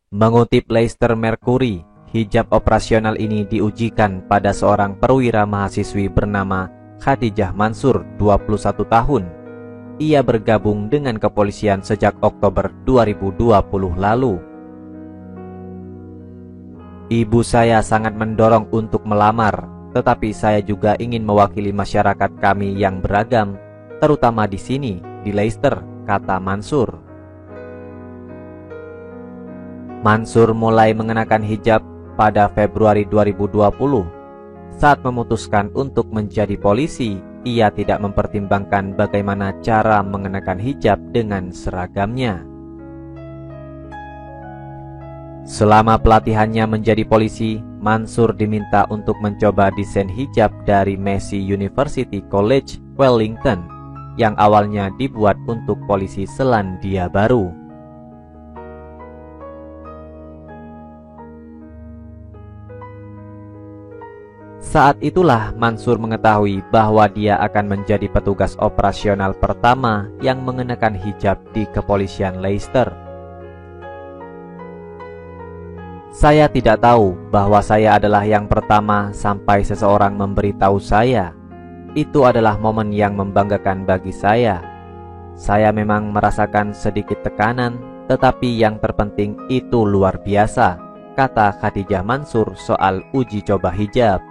Mengutip Leicester Mercury, hijab operasional ini diujikan pada seorang perwira mahasiswi bernama Khadijah Mansur, 21 tahun. Ia bergabung dengan kepolisian sejak Oktober 2020 lalu. Ibu saya sangat mendorong untuk melamar, tetapi saya juga ingin mewakili masyarakat kami yang beragam, terutama di sini, di Leicester, kata Mansur. Mansur mulai mengenakan hijab pada Februari 2020. Saat memutuskan untuk menjadi polisi, ia tidak mempertimbangkan bagaimana cara mengenakan hijab dengan seragamnya. Selama pelatihannya menjadi polisi, Mansur diminta untuk mencoba desain hijab dari Massey University College, Wellington, yang awalnya dibuat untuk polisi Selandia Baru. Saat itulah Mansur mengetahui bahwa dia akan menjadi petugas operasional pertama yang mengenakan hijab di kepolisian Leicester. Saya tidak tahu bahwa saya adalah yang pertama sampai seseorang memberitahu saya. Itu adalah momen yang membanggakan bagi saya. Saya memang merasakan sedikit tekanan, tetapi yang terpenting itu luar biasa, kata Khadijah Mansur soal uji coba hijab.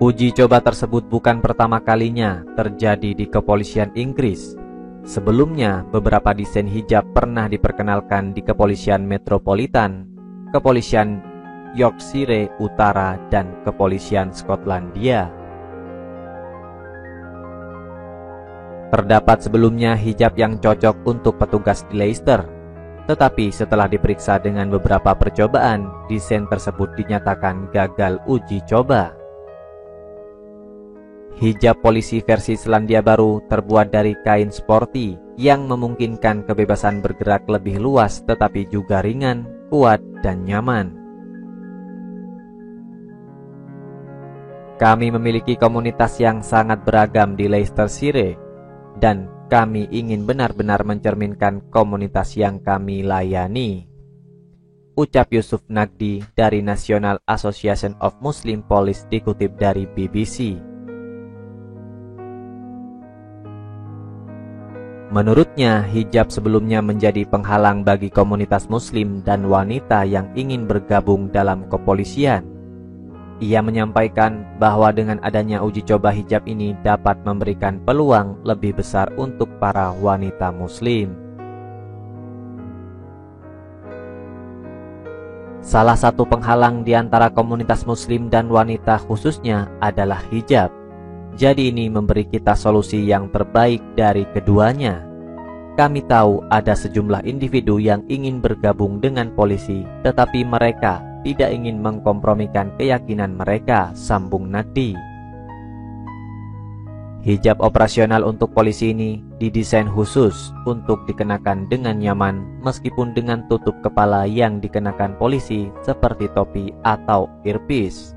Uji coba tersebut bukan pertama kalinya terjadi di kepolisian Inggris. Sebelumnya, beberapa desain hijab pernah diperkenalkan di kepolisian Metropolitan, kepolisian Yorkshire Utara, dan kepolisian Skotlandia. Terdapat sebelumnya hijab yang cocok untuk petugas di Leicester, tetapi setelah diperiksa dengan beberapa percobaan, desain tersebut dinyatakan gagal uji coba. Hijab polisi versi Selandia Baru terbuat dari kain sporty yang memungkinkan kebebasan bergerak lebih luas tetapi juga ringan, kuat, dan nyaman. Kami memiliki komunitas yang sangat beragam di Leicestershire, dan kami ingin benar-benar mencerminkan komunitas yang kami layani, ucap Yusuf Nagdi dari National Association of Muslim Police dikutip dari BBC. Menurutnya, hijab sebelumnya menjadi penghalang bagi komunitas muslim dan wanita yang ingin bergabung dalam kepolisian. Ia menyampaikan bahwa dengan adanya uji coba hijab ini dapat memberikan peluang lebih besar untuk para wanita muslim. Salah satu penghalang di antara komunitas muslim dan wanita khususnya adalah hijab. Jadi ini memberi kita solusi yang terbaik dari keduanya. Kami tahu ada sejumlah individu yang ingin bergabung dengan polisi, tetapi mereka tidak ingin mengkompromikan keyakinan mereka, sambung Nagdi. Hijab operasional untuk polisi ini didesain khusus untuk dikenakan dengan nyaman meskipun dengan tutup kepala yang dikenakan polisi seperti topi atau earpiece.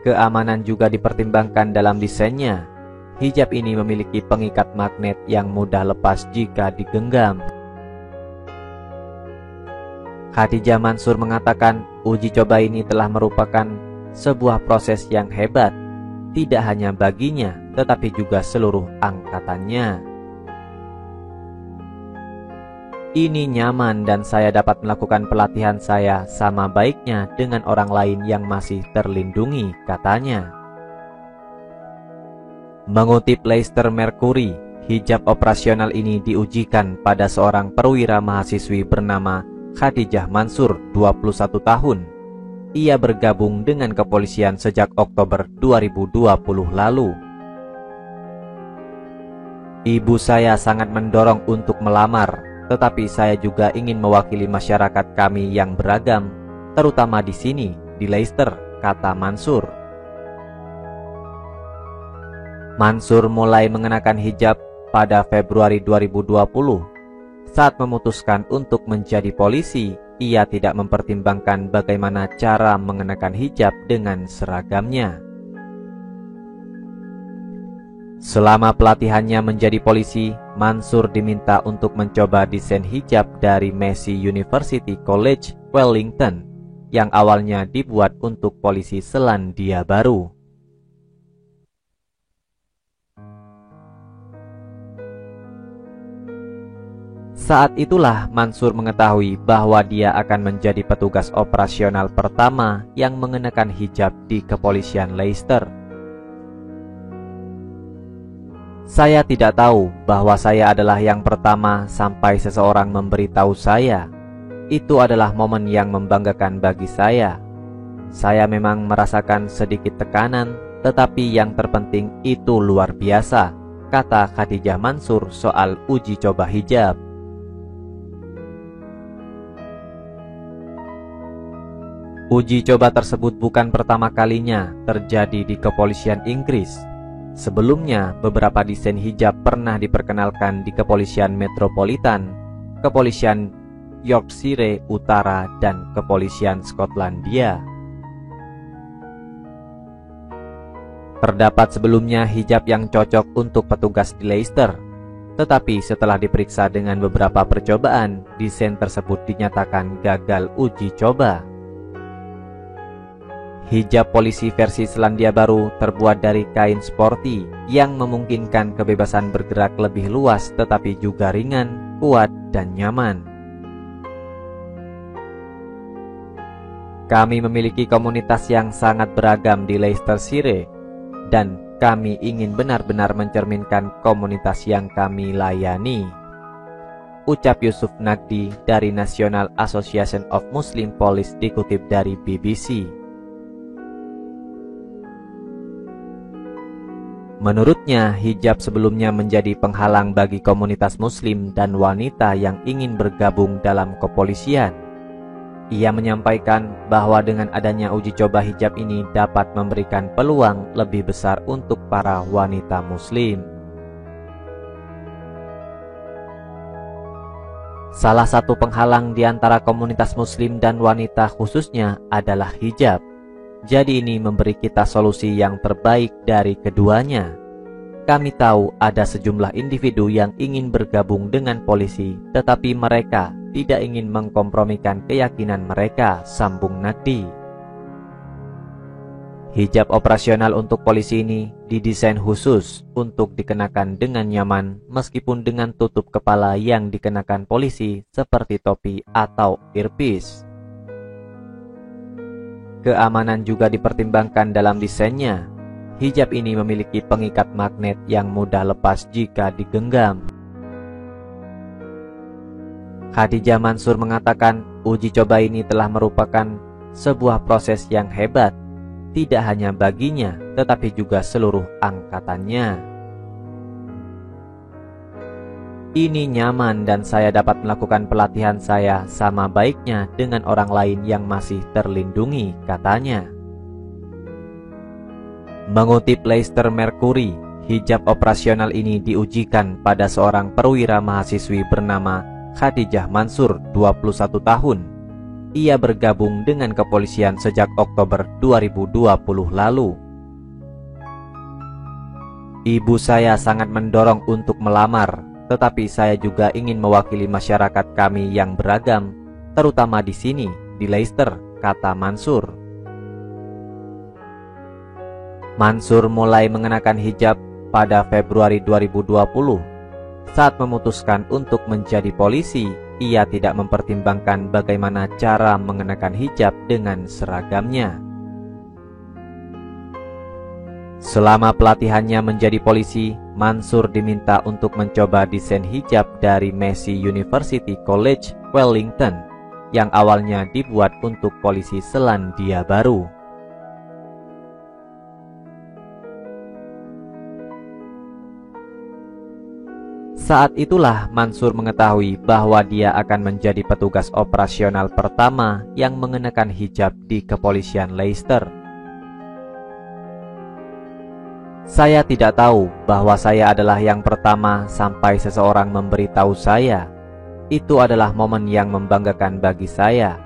Keamanan juga dipertimbangkan dalam desainnya. Hijab ini memiliki pengikat magnet yang mudah lepas jika digenggam. Khadijah Mansur mengatakan uji coba ini telah merupakan sebuah proses yang hebat, tidak hanya baginya, tetapi juga seluruh angkatannya. Ini nyaman dan saya dapat melakukan pelatihan saya sama baiknya dengan orang lain yang masih terlindungi, katanya. Mengutip Leicester Mercury, hijab operasional ini diujikan pada seorang perwira mahasiswi bernama Khadijah Mansur, 21 tahun. Ia bergabung dengan kepolisian sejak Oktober 2020 lalu. Ibu saya sangat mendorong untuk melamar, tetapi saya juga ingin mewakili masyarakat kami yang beragam, terutama di sini, di Leicester, kata Mansur. Mansur mulai mengenakan hijab pada Februari 2020. Saat memutuskan untuk menjadi polisi, ia tidak mempertimbangkan bagaimana cara mengenakan hijab dengan seragamnya. Selama pelatihannya menjadi polisi, Mansur diminta untuk mencoba desain hijab dari Massey University College, Wellington, yang awalnya dibuat untuk polisi Selandia Baru. Saat itulah Mansur mengetahui bahwa dia akan menjadi petugas operasional pertama yang mengenakan hijab di kepolisian Leicester. Saya tidak tahu bahwa saya adalah yang pertama sampai seseorang memberitahu saya. Itu adalah momen yang membanggakan bagi saya. Saya memang merasakan sedikit tekanan, tetapi yang terpenting itu luar biasa, kata Khadijah Mansur soal uji coba hijab. Uji coba tersebut bukan pertama kalinya terjadi di kepolisian Inggris. Sebelumnya, beberapa desain hijab pernah diperkenalkan di kepolisian Metropolitan, kepolisian Yorkshire Utara, dan kepolisian Skotlandia. Terdapat sebelumnya hijab yang cocok untuk petugas di Leicester, tetapi setelah diperiksa dengan beberapa percobaan, desain tersebut dinyatakan gagal uji coba. Hijab polisi versi Selandia Baru terbuat dari kain sporty yang memungkinkan kebebasan bergerak lebih luas tetapi juga ringan, kuat, dan nyaman. Kami memiliki komunitas yang sangat beragam di Leicestershire dan kami ingin benar-benar mencerminkan komunitas yang kami layani, ucap Yusuf Nagdi dari National Association of Muslim Police dikutip dari BBC. Menurutnya, hijab sebelumnya menjadi penghalang bagi komunitas muslim dan wanita yang ingin bergabung dalam kepolisian. Ia menyampaikan bahwa dengan adanya uji coba hijab ini dapat memberikan peluang lebih besar untuk para wanita muslim. Salah satu penghalang di antara komunitas muslim dan wanita khususnya adalah hijab. Jadi ini memberi kita solusi yang terbaik dari keduanya. Kami tahu ada sejumlah individu yang ingin bergabung dengan polisi, tetapi mereka tidak ingin mengkompromikan keyakinan mereka, sambung Nagdi. Hijab operasional untuk polisi ini didesain khusus untuk dikenakan dengan nyaman meskipun dengan tutup kepala yang dikenakan polisi seperti topi atau earpiece. Keamanan juga dipertimbangkan dalam desainnya. Hijab ini memiliki pengikat magnet yang mudah lepas jika digenggam. Khadijah Mansur mengatakan uji coba ini telah merupakan sebuah proses yang hebat, tidak hanya baginya, tetapi juga seluruh angkatannya. Ini nyaman dan saya dapat melakukan pelatihan saya sama baiknya dengan orang lain yang masih terlindungi, katanya. Mengutip Leicester Mercury, hijab operasional ini diujikan pada seorang perwira mahasiswi bernama Khadijah Mansur, 21 tahun. Ia bergabung dengan kepolisian sejak Oktober 2020 lalu. Ibu saya sangat mendorong untuk melamar, tetapi saya juga ingin mewakili masyarakat kami yang beragam, terutama di sini, di Leicester, kata Mansur. Mansur mulai mengenakan hijab pada Februari 2020. Saat memutuskan untuk menjadi polisi, ia tidak mempertimbangkan bagaimana cara mengenakan hijab dengan seragamnya. Selama pelatihannya menjadi polisi, Mansur diminta untuk mencoba desain hijab dari Massey University College, Wellington, yang awalnya dibuat untuk polisi Selandia Baru. Saat itulah Mansur mengetahui bahwa dia akan menjadi petugas operasional pertama yang mengenakan hijab di kepolisian Leicester. Saya tidak tahu bahwa saya adalah yang pertama sampai seseorang memberitahu saya. Itu adalah momen yang membanggakan bagi saya.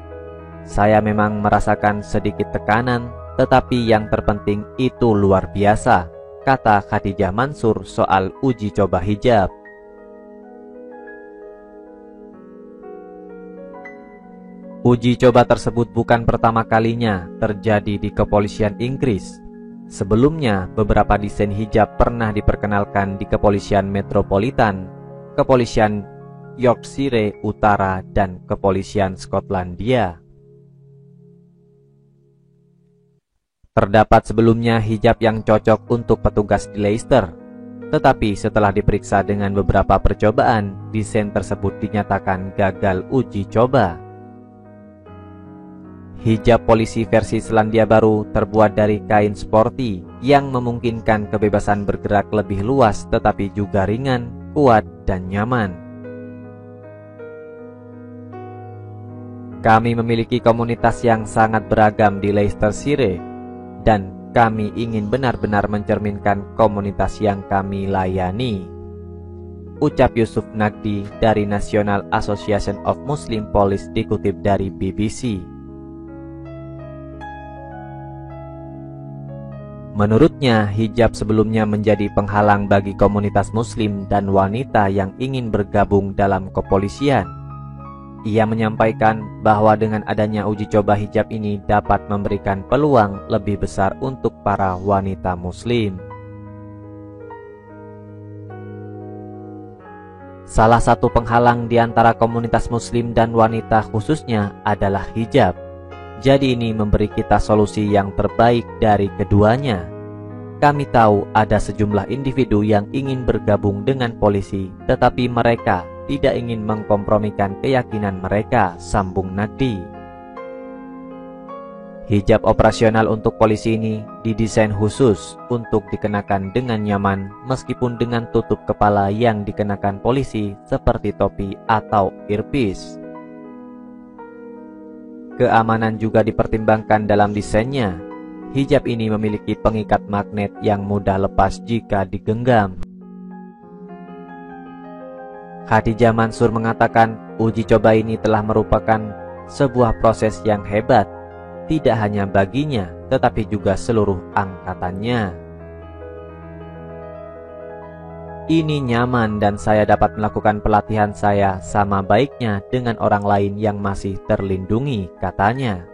Saya memang merasakan sedikit tekanan, tetapi yang terpenting itu luar biasa, kata Khadijah Mansur soal uji coba hijab. Uji coba tersebut bukan pertama kalinya terjadi di kepolisian Inggris. Sebelumnya, beberapa desain hijab pernah diperkenalkan di kepolisian Metropolitan, kepolisian Yorkshire Utara, dan kepolisian Skotlandia. Terdapat sebelumnya hijab yang cocok untuk petugas di Leicester, tetapi setelah diperiksa dengan beberapa percobaan, desain tersebut dinyatakan gagal uji coba. Hijab polisi versi Selandia Baru terbuat dari kain sporty yang memungkinkan kebebasan bergerak lebih luas tetapi juga ringan, kuat, dan nyaman. Kami memiliki komunitas yang sangat beragam di Leicestershire, dan kami ingin benar-benar mencerminkan komunitas yang kami layani, ucap Yusuf Nagdi dari National Association of Muslim Police dikutip dari BBC. Menurutnya, hijab sebelumnya menjadi penghalang bagi komunitas muslim dan wanita yang ingin bergabung dalam kepolisian. Ia menyampaikan bahwa dengan adanya uji coba hijab ini dapat memberikan peluang lebih besar untuk para wanita muslim. Salah satu penghalang di antara komunitas muslim dan wanita khususnya adalah hijab. Jadi ini memberi kita solusi yang terbaik dari keduanya. Kami tahu ada sejumlah individu yang ingin bergabung dengan polisi, tetapi mereka tidak ingin mengkompromikan keyakinan mereka, sambung Nagdi. Hijab operasional untuk polisi ini didesain khusus untuk dikenakan dengan nyaman meskipun dengan tutup kepala yang dikenakan polisi seperti topi atau earpiece. Keamanan juga dipertimbangkan dalam desainnya. Hijab ini memiliki pengikat magnet yang mudah lepas jika digenggam. Khadijah Mansur mengatakan uji coba ini telah merupakan sebuah proses yang hebat, tidak hanya baginya, tetapi juga seluruh angkatannya. Ini nyaman dan saya dapat melakukan pelatihan saya sama baiknya dengan orang lain yang masih terlindungi, katanya.